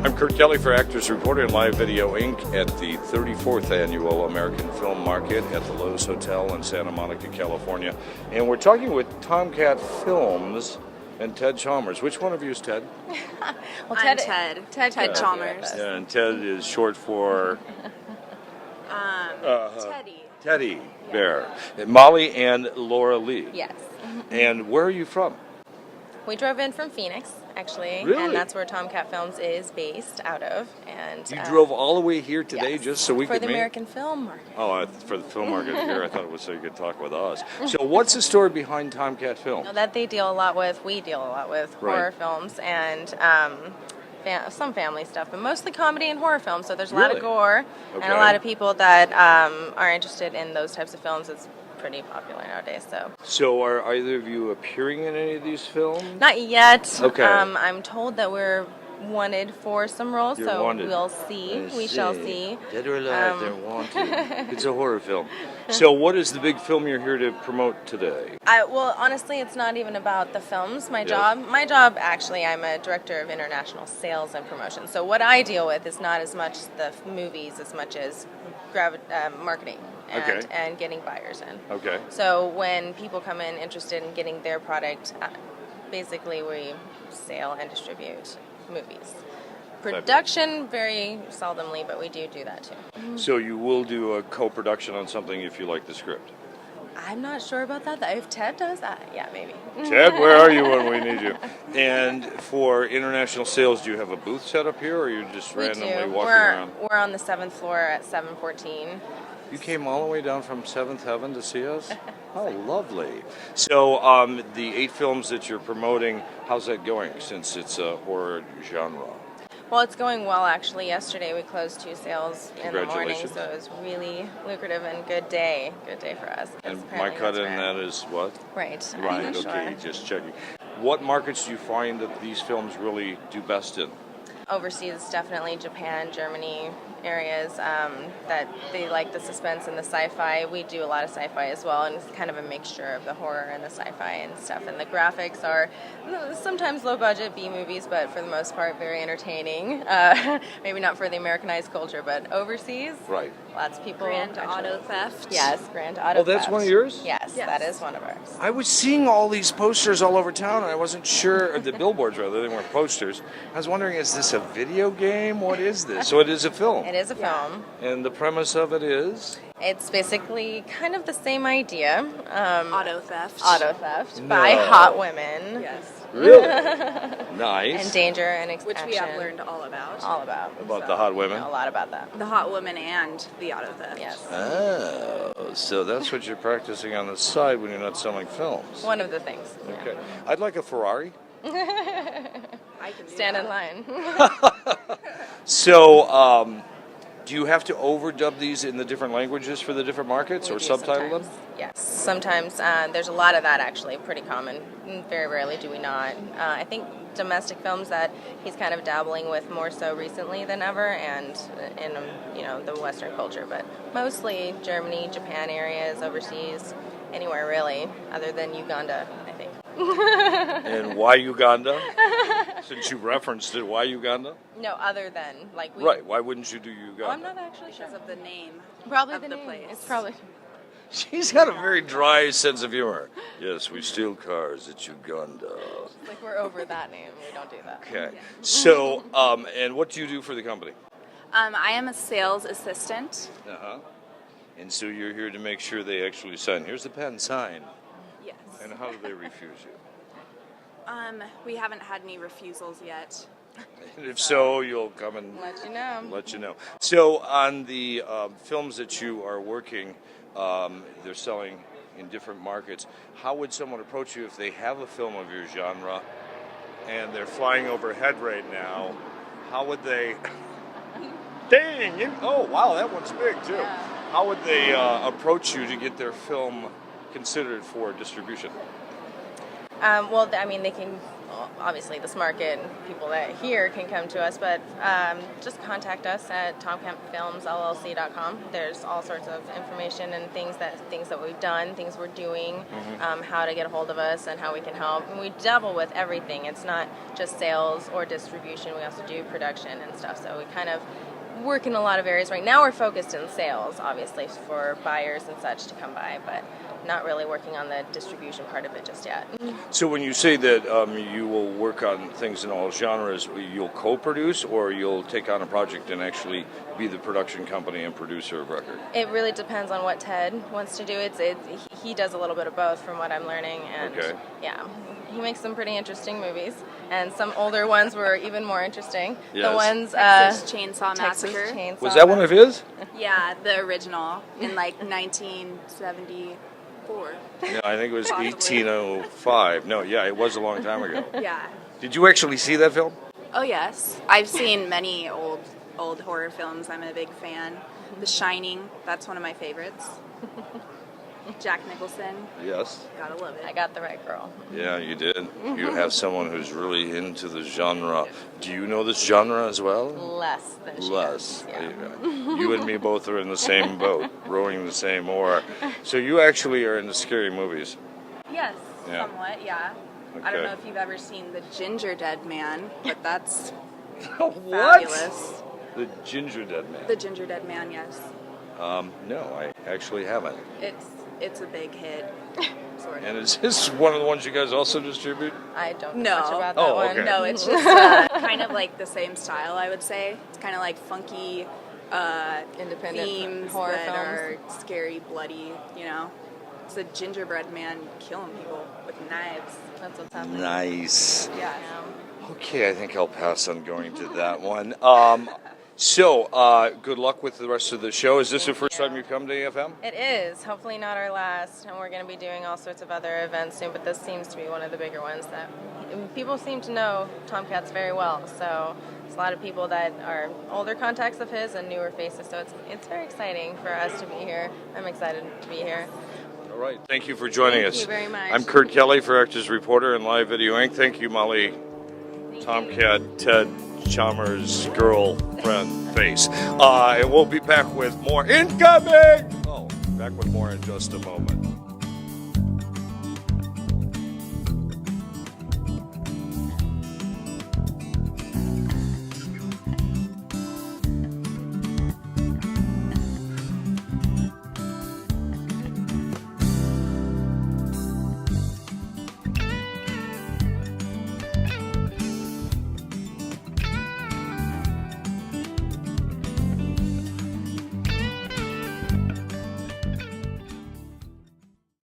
I'm Kurt Kelly for Actors Reporter and Live Video Inc. at the 34th Annual American Film Market at the Lowe's Hotel in Santa Monica, California. And we're talking with TomCat Films and Ted Chalmers. Which one of you is Ted? Well, Ted. Ted Chalmers. Yeah, and Ted is short for... Teddy. Teddy Bear. Molly and Lorallee. Yes. And where are you from? We drove in from Phoenix, actually, Really? and that's where TomCat Films is based out of. And You drove all the way here today yes, just so we for could the meet? American Film Market. Oh, for the film market here, I thought it was so you could talk with us. So what's the story behind TomCat Films? You know, that we deal a lot with horror films and some family stuff, but mostly comedy and horror films. So there's a lot of gore and a lot of people that are interested in those types of films. It's pretty popular nowadays. So are either of you appearing in any of these films? Not yet. Okay. I'm told that we're wanted for some roles, You're so wanted. we'll see. We shall see. Dead or alive, they're wanted. It's a horror film. So what is the big film you're here to promote today? Well, honestly, it's not even about the films. My job, actually, I'm a director of international sales and promotion. So what I deal with is not as much the movies as much as marketing and getting buyers in. Okay. So when people come in interested in getting their product, basically we sell and distribute movies. Production, very seldomly, but we do that too. So you will do a co-production on something if you like the script? I'm not sure about that. If Ted does that, yeah, maybe. Ted, where are you when we need you? And for international sales, do you have a booth set up here, or are you just randomly walking around? We're on the 7th floor at 714. You came all the way down from 7th Heaven to see us? Oh, lovely. So the 8 films that you're promoting, how's that going since it's a horror genre? Well, it's going well, actually. Yesterday we closed 2 sales in the morning, Congratulations. so it was really lucrative and good day for us. And my cut in that is what? Right. Right, Sure. okay, just checking. What markets do you find that these films really do best in? Overseas, definitely Japan, Germany areas that they like the suspense and the sci-fi. We do a lot of sci-fi as well, and it's kind of a mixture of the horror and the sci-fi and stuff. And the graphics are sometimes low-budget B movies, but for the most part very entertaining. Maybe not for the Americanized culture, but overseas, Right. lots of people. Grand Auto Theft. Yes, Grand Auto Theft. Oh, that's one of yours? Yes, that is one of ours. I was seeing all these posters all over town, and I wasn't sure, or the billboards rather, they weren't posters. I was wondering, is this a video game? What is this? So it is a film. It is a film. And the premise of it is? It's basically kind of the same idea. Auto theft. By hot women. Yes. Really? Nice. And danger and action. Which we have learned all about. About the hot women? A lot about that. The hot women and the auto theft. Yes. Oh, so that's what you're practicing on the side when you're not selling films. One of the things. Okay. I'd like a Ferrari. I can do Stand that. in line. So, do you have to overdub these in the different languages for the different markets, or subtitle them? Yes. Sometimes there's a lot of that, actually. Pretty common. Very rarely do we not. I think domestic films that he's kind of dabbling with more so recently than ever, and in the Western culture, but mostly Germany, Japan areas, overseas, anywhere really, other than Uganda, I think. And why Uganda? Since you referenced it, why Uganda? No, other than like we. Right. Why wouldn't you do Uganda? Well, I'm not actually sure. Because of the name. Probably of the the name. place. It's probably. She's got a very dry sense of humor. Yes, we steal cars at Uganda. Like we're over that name. We don't do that. Okay. So, and what do you do for the company? I am a sales assistant. Uh-huh. And so you're here to make sure they actually sign. Here's the pen, sign. Yes. And how do they refuse you? We haven't had any refusals yet. And if so, you'll come and Let you know. So on the films that you are working, they're selling in different markets. How would someone approach you if they have a film of your genre and they're flying overhead right now? How would they... Dang! Oh, wow, that one's big, too. Yeah. How would they approach you to get their film considered for distribution? Well, I mean, they can obviously this market, people that here can come to us, but just contact us at TomCatFilmsLLC.com. There's all sorts of information and things that we've done, things we're doing, how to get a hold of us and how we can help. And we dabble with everything. It's not just sales or distribution. We also do production and stuff. So we kind of work in a lot of areas. Right now we're focused in sales, obviously, for buyers and such to come by, but not really working on the distribution part of it just yet. So when you say that you will work on things in all genres, you'll co-produce or you'll take on a project and actually be the production company and producer of record? It really depends on what Ted wants to do. He does a little bit of both from what I'm learning, and yeah, he makes some pretty interesting movies, and some older ones were even more interesting. Yes. The ones Texas Chainsaw Massacre. Was that one of his? Yeah, the original in like 1974. No, I think it was Possibly. 1805. No, yeah, it was a long time ago. Yeah. Did you actually see that film? Oh yes, I've seen many old horror films. I'm a big fan. The Shining, that's one of my favorites. Jack Nicholson, Yes. gotta love it. I got the right girl. Yeah, you did. You have someone who's really into the genre. Do you know this genre as well? Less than she Less. does. Yeah. You and me both are in the same boat, rowing the same oar. So you actually are into scary movies. Yes, Yeah. somewhat, yeah. I Okay. don't know if you've ever seen The Ginger Dead Man, but that's What? fabulous. The Ginger Dead Man. The Ginger Dead Man, yes. No, I actually haven't. It's a big hit, sort of. And is this one of the ones you guys also distribute? I don't know much No. about that Oh, one. okay. No, it's just kind of like the same style, I would say. It's kind of like funky Independent themes horror that films. are scary, bloody, you know. It's a gingerbread man killing people with knives. That's what's happening. Nice. Yeah. Okay, I think I'll pass on going to that one. So, good luck with the rest of the show. Is this the first time you come to AFM? It is. Hopefully not our last, and we're going to be doing all sorts of other events soon, but this seems to be one of the bigger ones that people seem to know TomCats very well. So it's a lot of people that are older contacts of his and newer faces, so it's very exciting for us to be here. I'm excited to be here. All right. Thank you for joining us. Thank you very much. I'm Kurt Kelly for Actors Reporter and Live Video Inc. Thank you, Molly. TomCat, Ted Chalmers' girlfriend face. And we'll be back with more incoming! Back with more in just a moment.